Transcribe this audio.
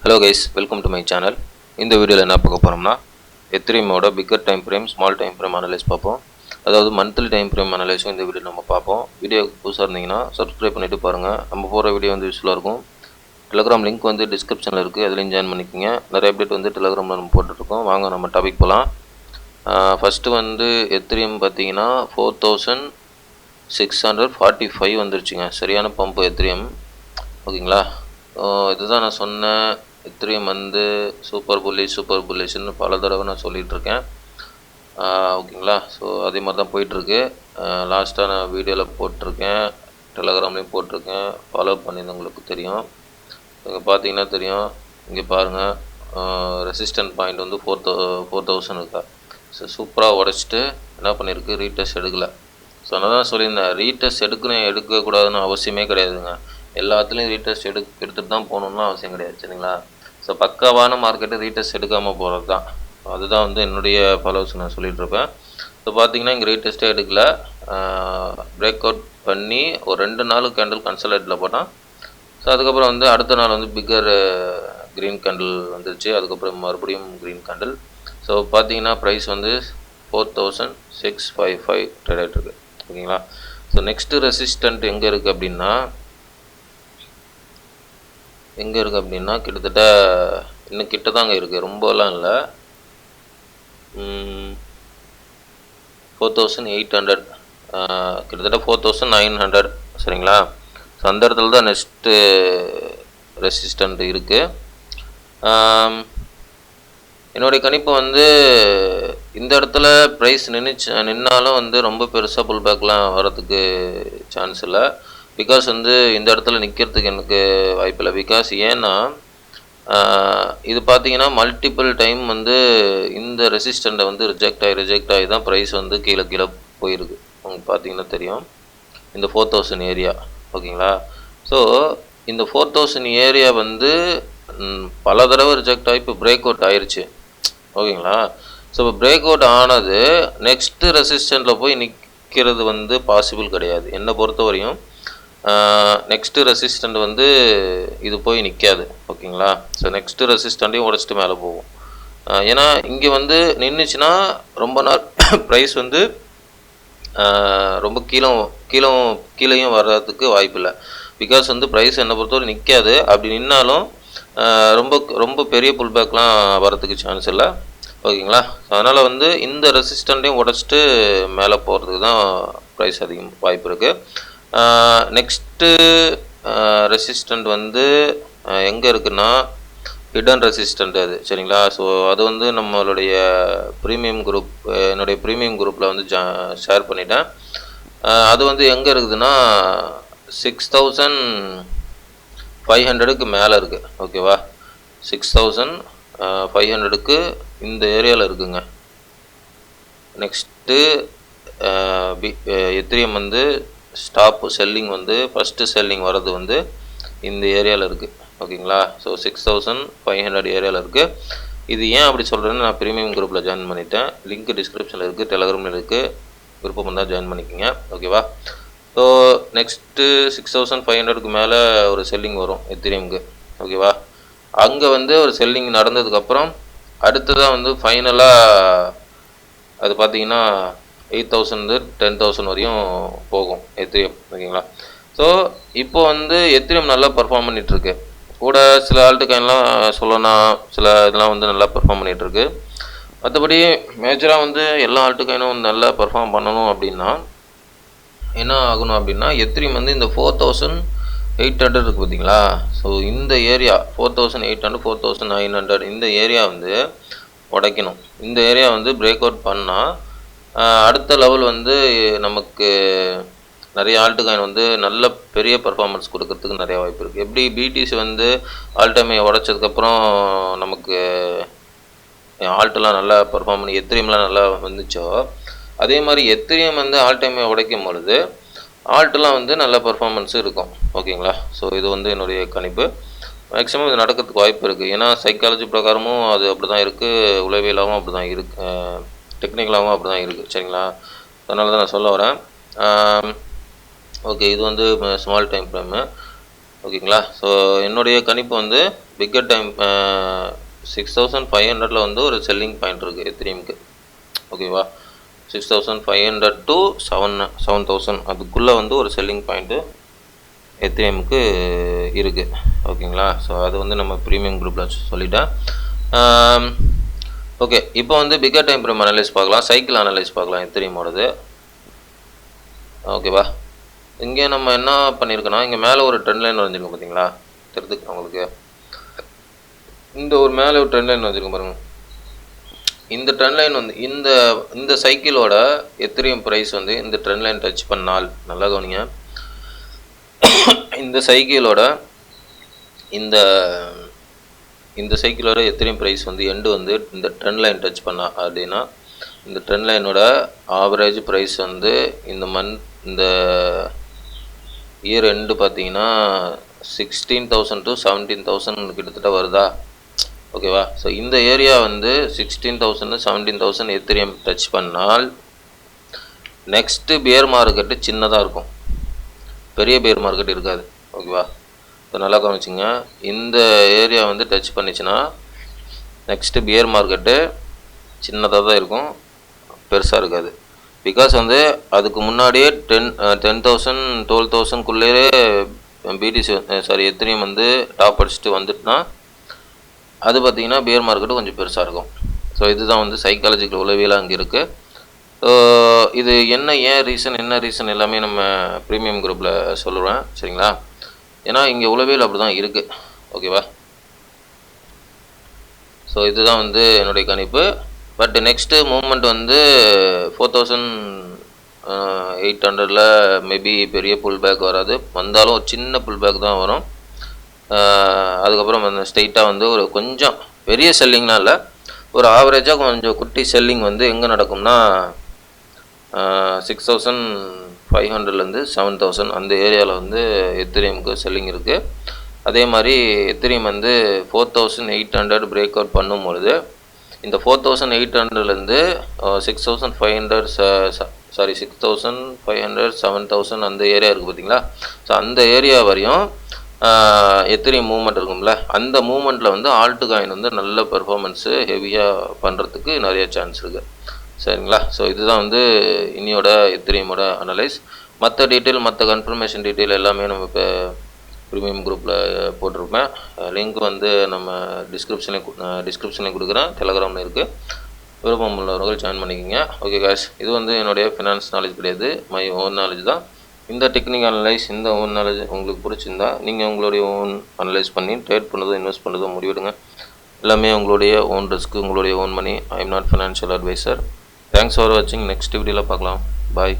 Hello guys, welcome to my channel. இந்த வீடியோவில் என்ன பார்க்க போகிறோம்னா எத்ரீமோட bigger time frame small time frame analyse பார்ப்போம். அதாவது மந்த்லி டைம் ஃப்ரேம் அனலைஸும் இந்த வீடியோ நம்ம பார்ப்போம். வீடியோக்கு புதுசாக இருந்தீங்கன்னா சப்ஸ்கிரைப் பண்ணிவிட்டு பாருங்கள். நம்ம போகிற வீடியோ வந்து யூஸ்ஃபுல்லாக இருக்கும். டெலகிராம் லிங்க் வந்து டிஸ்கிரிப்ஷனில் இருக்குது, அதுலேயும் ஜாயின் பண்ணிக்கோங்க. நிறைய அப்டேட் வந்து டெலகிராமில் நம்ம போட்டுட்ருக்கோம். வாங்க நம்ம டாபிக் போகலாம். ஃபஸ்ட்டு வந்து எத்ரீம் பார்த்தீங்கன்னா 4645 வந்துருச்சுங்க. சரியான பம்பு எத்ரீம், ஓகேங்களா. இதுதான் நான் சொன்னேன், எத்ரீம் வந்து சூப்பர் புல்லிஷ்னு பல தடவை நான் சொல்லிகிட்ருக்கேன், ஓகேங்களா. ஸோ அதே மாதிரி தான் போயிட்டுருக்கு. லாஸ்ட்டாக நான் வீடியோவில் போட்டிருக்கேன், டெலகிராம்லேயும் போட்டிருக்கேன், ஃபாலோ பண்ணியிருந்தவங்களுக்கு தெரியும். இங்கே பார்த்தீங்கன்னா தெரியும், இங்கே பாருங்கள், ரெசிஸ்டன்ட் பாயிண்ட் வந்து 4000 இருக்கா. ஸோ சூப்பராக உடச்சிட்டு என்ன பண்ணியிருக்கு, ரீடெஸ்ட் எடுக்கலை. ஸோ நான் தான் சொல்லியிருந்தேன், ரீடெஸ்ட் எடுக்கக்கூடாதுன்னு அவசியமே கிடையாதுங்க. எல்லாத்துலேயும் ரீடெஸ்ட் எடுத்துகிட்டு தான் போகணுன்னு அவசியம் கிடையாது, சரிங்களா. ஸோ பக்காவான மார்க்கெட்டு ரீடெஸ்ட் எடுக்காமல் போகிறது தான். அதுதான் வந்து என்னுடைய ஃபாலோவர்ஸ் நான் சொல்லிகிட்ருப்பேன். ஸோ பார்த்தீங்கன்னா இங்கே ரீடெஸ்ட்டே எடுக்கலை, பிரேக் அவுட் பண்ணி ஒரு 2 நாள் கேண்டில் கன்சல்டேட்டில் போட்டான். ஸோ அதுக்கப்புறம் வந்து அடுத்த நாள் வந்து பிக்கர் க்ரீன் கேண்டில் வந்துருச்சு. அதுக்கப்புறம் மறுபடியும் க்ரீன் கேண்டில். ஸோ பார்த்தீங்கன்னா ப்ரைஸ் வந்து 4655 ட்ரேட் ஆகிட்டுருக்கு, ஓகேங்களா. ஸோ நெக்ஸ்ட்டு ரெசிஸ்டன்ட் எங்கே இருக்குது அப்படின்னா கிட்டத்தட்ட இன்னும் கிட்ட தாங்க இருக்குது, ரொம்பலாம் இல்லை. 4800, கிட்டத்தட்ட 4900, சரிங்களா. ஸோ அந்த இடத்துல தான் நெக்ஸ்ட்டு ரெசிஸ்டன்ட் இருக்குது. என்னுடைய கணிப்பு வந்து இந்த இடத்துல ப்ரைஸ் நின்னாலும் வந்து ரொம்ப பெருசாக புல் பேக்லாம் வரதுக்கு சான்ஸ் இல்லை. பிகாஸ் வந்து இந்த இடத்துல நிற்கிறதுக்கு எனக்கு வாய்ப்பில்லை. பிகாஸ் ஏன்னா இது பார்த்தீங்கன்னா மல்டிபிள் டைம் வந்து இந்த ரெசிஸ்டண்ட்டை வந்து ரிஜெக்ட் ஆகி தான் ப்ரைஸ் வந்து கீழே போயிருக்கு. உங்களுக்கு பார்த்தீங்கன்னா தெரியும், இந்த 4000 ஏரியா, ஓகேங்களா. ஸோ இந்த 4000 ஏரியா வந்து பல தடவை ரிஜெக்ட் ஆகி இப்போ பிரேக் அவுட் ஆயிடுச்சு, ஓகேங்களா. ஸோ இப்போ பிரேக் அவுட் ஆனது நெக்ஸ்ட்டு ரெசிஸ்டண்ட்டில் போய் நிற்கிறது வந்து பாசிபிள் கிடையாது என்னை பொறுத்த வரையும். நெக்ஸ்ட்டு ரெசிஸ்டண்ட் வந்து இது போய் நிற்காது, ஓகேங்களா. ஸோ நெக்ஸ்ட்டு ரெசிஸ்டண்ட்டையும் உடச்சிட்டு மேலே போகும். ஏன்னா இங்கே வந்து நின்றுச்சுன்னா ரொம்ப நாள் ப்ரைஸ் வந்து ரொம்ப கீழேயும் வர்றதுக்கு வாய்ப்பில்லை. பிகாஸ் வந்து ப்ரைஸ் என்னை பொறுத்தவரை நிற்காது. அப்படி நின்னாலும் ரொம்ப பெரிய புல் பேக்லாம் வரதுக்கு சான்ஸ் இல்லை, ஓகேங்களா. அதனால் வந்து இந்த ரெசிஸ்டண்ட்டையும் உடச்சிட்டு மேலே போகிறதுக்கு தான் ப்ரைஸ் அதிகம் வாய்ப்பு இருக்குது. நெக்ஸ்ட்டு ரெசிஸ்டண்ட் வந்து எங்கே இருக்குன்னா ஹிடன் ரெசிஸ்டண்ட் அது, சரிங்களா. ஸோ அது வந்து நம்மளுடைய ப்ரீமியம் குரூப், என்னுடைய ப்ரீமியம் குரூப்பில் வந்து ஷேர் பண்ணிட்டேன். அது வந்து எங்கே இருக்குதுன்னா 6500க்கு மேலே இருக்குது, ஓகேவா. 6500க்கு இந்த ஏரியாவில் இருக்குங்க. நெக்ஸ்ட்டு எத்ரீம் வந்து ஸ்டாப் செல்லிங் வந்து ஃபஸ்ட்டு செல்லிங் வர்றது வந்து இந்த ஏரியாவில் இருக்குது, ஓகேங்களா. ஸோ 6500 ஏரியாவில் இருக்குது. இது ஏன் அப்படி சொல்கிறேன்னு, நான் ப்ரீமியம் குரூப்பில் ஜாயின் பண்ணிட்டேன். லிங்க் டிஸ்கிரிப்ஷனில் இருக்குது, டெலகிராமில் இருக்குது, விருப்பம் இருந்தால் ஜாயின் பண்ணிக்கோங்க, ஓகேவா. ஸோ நெக்ஸ்ட்டு 6500க்கு மேலே ஒரு செல்லிங் வரும் எத்ரீமுக்கு, ஓகேவா. அங்கே வந்து ஒரு செல்லிங் நடந்ததுக்கப்புறம் அடுத்ததாக வந்து ஃபைனலாக அது பார்த்தீங்கன்னா 8000 10,000 வரையும் போகும் எத்ரீம், ஓகேங்களா. ஸோ இப்போ வந்து எத்ரீம் நல்லா பர்ஃபார்ம் பண்ணிகிட்ருக்கு. கூட சில ஆல்ட்டுகாயின்லாம் சொல்லணும், சில இதெல்லாம் வந்து நல்லா பர்ஃபார்ம் பண்ணிகிட்ருக்கு. மற்றபடி மேஜராக வந்து எல்லா ஆல்ட்டுகாயினும் நல்லா பர்ஃபார்ம் பண்ணணும் அப்படின்னா என்ன ஆகணும் அப்படின்னா, எத்ரீம் வந்து இந்த 4800 இருக்குது பார்த்தீங்களா. ஸோ இந்த ஏரியா 4800 4900 இந்த ஏரியா வந்து உடைக்கணும். இந்த ஏரியா வந்து பிரேக் அவுட் பண்ணால் அடுத்த லெவல் வந்து நமக்கு நிறைய ஆல்ட்டுகாயின் வந்து நல்ல பெரிய பர்ஃபார்மன்ஸ் கொடுக்கறதுக்கு நிறைய வாய்ப்பு இருக்குது. எப்படி பிடிசி வந்து ஆல்டைமையை உடைச்சதுக்கப்புறம் நமக்கு ஆல்ட்டெலாம் நல்லா பர்ஃபார்ம் பண்ணி எத்ரீம்லாம் நல்லா வந்துச்சோ, அதே மாதிரி எத்ரீம் வந்து ஆல்டைமையை உடைக்கும் பொழுது ஆல்ட்டெலாம் வந்து நல்ல பர்ஃபார்மன்ஸ் இருக்கும், ஓகேங்களா. ஸோ இது வந்து என்னுடைய கணிப்பு. மேக்ஸிமம் இது நடக்கிறதுக்கு வாய்ப்பு இருக்குது. ஏன்னா சைக்காலஜி பிரகாரமும் அது அப்படி தான் இருக்குது, உளவியலாகவும் அப்படி தான் இருக்குது, டெக்னிக்கலாகவும் அப்படி தான் இருக்குது, சரிங்களா. அதனால தான் நான் சொல்ல வரேன். ஓகே, இது வந்து ஸ்மால் டைம் ஃப்ரேமு. ஓகேங்களா. ஸோ என்னுடைய கணிப்பு வந்து பிக்கர் டைம் 6500 வந்து ஒரு செல்லிங் பாயிண்ட் இருக்குது எத்திரியமுக்கு. ஓகேவா. 6500 to 7000 அதுக்குள்ளே வந்து ஒரு செல்லிங் பாயிண்ட்டு எத்திரியமுக்கு இருக்குது. ஓகேங்களா. ஸோ அது வந்து நம்ம ப்ரீமியம் குரூப்பில் சொல்லிட்டேன். ஓகே, இப்போ வந்து பிக்கர் டைம் ஃப்ரேம் அனலைஸ் பார்க்கலாம், சைக்கிள் அனலைஸ் பார்க்கலாம் எத்திரியமோடது. ஓகேவா. இங்கே நம்ம என்ன பண்ணியிருக்கோன்னா, இங்கே மேலே ஒரு ட்ரெண்ட் லைன் வரைஞ்சிருக்கோம் பார்த்தீங்களா, தெரிஞ்சுக்க உங்களுக்கு. இந்த ஒரு மேலே ஒரு ட்ரெண்ட் லைன் வரைஞ்சிருக்கோம் பாருங்கள். இந்த ட்ரெண்ட் லைன் வந்து இந்த சைக்கிளோட எத்திரியம் ப்ரைஸ் வந்து இந்த ட்ரெண்ட் லைன் டச் பண்ணால், நல்லா கவனிங்க, இந்த சைக்கிளோட இந்த சைக்கிளோட எத்திரியம் ப்ரைஸ் வந்து எண்டு வந்து இந்த ட்ரெண்ட் லைன் டச் பண்ணா அப்படின்னா, இந்த ட்ரெண்ட் லைனோட ஆவரேஜ் ப்ரைஸ் வந்து இந்த இயர் எண்டு பார்த்தீங்கன்னா 16,000 to 17,000 கிட்டத்தட்ட வருதா. ஓகேவா. ஸோ இந்த ஏரியா வந்து 16,000 17,000 எத்திரியம் டச் பண்ணால் நெக்ஸ்ட்டு பியர் மார்க்கெட்டு சின்னதாக இருக்கும், பெரிய பியர் மார்க்கெட் இருக்காது. ஓகேவா. ஸோ நல்லா கவனிச்சிங்க, இந்த ஏரியா வந்து டச் பண்ணிச்சுன்னா நெக்ஸ்ட்டு பியர் மார்க்கெட்டு சின்னதாக தான் இருக்கும், பெருசாக இருக்காது. பிகாஸ் வந்து அதுக்கு முன்னாடியே 10,000 12,000க்குள்ளே பிடிசி எத்திரியம் வந்து டாப் அடிச்சுட்டு வந்துட்டுனா அது பார்த்திங்கன்னா பியர் மார்க்கெட்டு கொஞ்சம் பெருசாக இருக்கும். ஸோ இதுதான் வந்து சைக்காலஜிக்கல் உளவியலாக அங்கே இருக்குது. ஸோ இது ஏன் ரீசன் எல்லாமே நம்ம ப்ரீமியம் குரூப்பில் சொல்லுவேன், சரிங்களா. ஏன்னா இங்கே உளவியல் அப்படி தான் இருக்குது. ஓகேவா. ஸோ இதுதான் வந்து என்னுடைய கணிப்பு. பட் நெக்ஸ்ட்டு மூமெண்ட் வந்து 4,800 மேபி பெரிய புல் பேக் வராது, வந்தாலும் ஒரு சின்ன புல் பேக் தான் வரும். அதுக்கப்புறம் வந்து ஸ்ட்ரெயிட்டாக வந்து ஒரு கொஞ்சம் பெரிய செல்லிங்லாம் இல்லை, ஒரு ஆவரேஜாக கொஞ்சம் குட்டி செல்லிங் வந்து எங்கே நடக்கும்னா 6,500லேருந்து 7,000 அந்த ஏரியாவில் வந்து எத்திரியமுக்கு செல்லிங் இருக்குது. அதே மாதிரி எத்திரியம் வந்து 4,800 பிரேக் அவுட் பண்ணும்பொழுது இந்த 4,800லேருந்து 6,500 7,000 அந்த ஏரியா இருக்குது பார்த்தீங்களா. ஸோ அந்த ஏரியா வரையும் எத்திரியம் மூவ்மெண்ட் இருக்கும்ல, அந்த மூவ்மெண்ட்டில் வந்து ஆல்ட் காயின் வந்து நல்ல பெர்ஃபார்மன்ஸு ஹெவியாக பண்ணுறதுக்கு நிறைய சான்ஸ் இருக்குது, சரிங்களா. ஸோ இதுதான் வந்து இன்னியோட எத்திரியமோட அனலைஸ். மற்ற டீட்டெயில், மற்ற கன்ஃபர்மேஷன் டீட்டெயில் எல்லாமே நம்ம இப்போ ப்ரீமியம் குரூப்பில் போட்டிருப்பேன். லிங்க் வந்து நம்ம டிஸ்கிரிப்ஷனில் கொடுக்குறேன், டெலகிராமில் இருக்குது. விருப்பம் உள்ளவர்கள் ஜாயின் பண்ணிக்கோங்க. ஓகே காய்ஸ், இது வந்து என்னுடைய ஃபினான்ஸ் நாலேஜ் கிடையாது, மை ஓன் நாலேஜ் தான். இந்த டெக்னிக்கல் அனலைஸ், இந்த ஓன் நாலேஜ் உங்களுக்கு பிடிச்சிருந்தா நீங்கள் உங்களுடைய ஓன் அனலைஸ் பண்ணி ட்ரேட் பண்ணதோ இன்வெஸ்ட் பண்ணதோ முடிவெடுங்க. எல்லாமே உங்களுடைய ஓன் ரிஸ்க், உங்களுடைய own money. I am not financial adviser. Thanks for வாட்சிங். நெக்ஸ்ட் வீடியோவில் பார்க்கலாம். பாய்.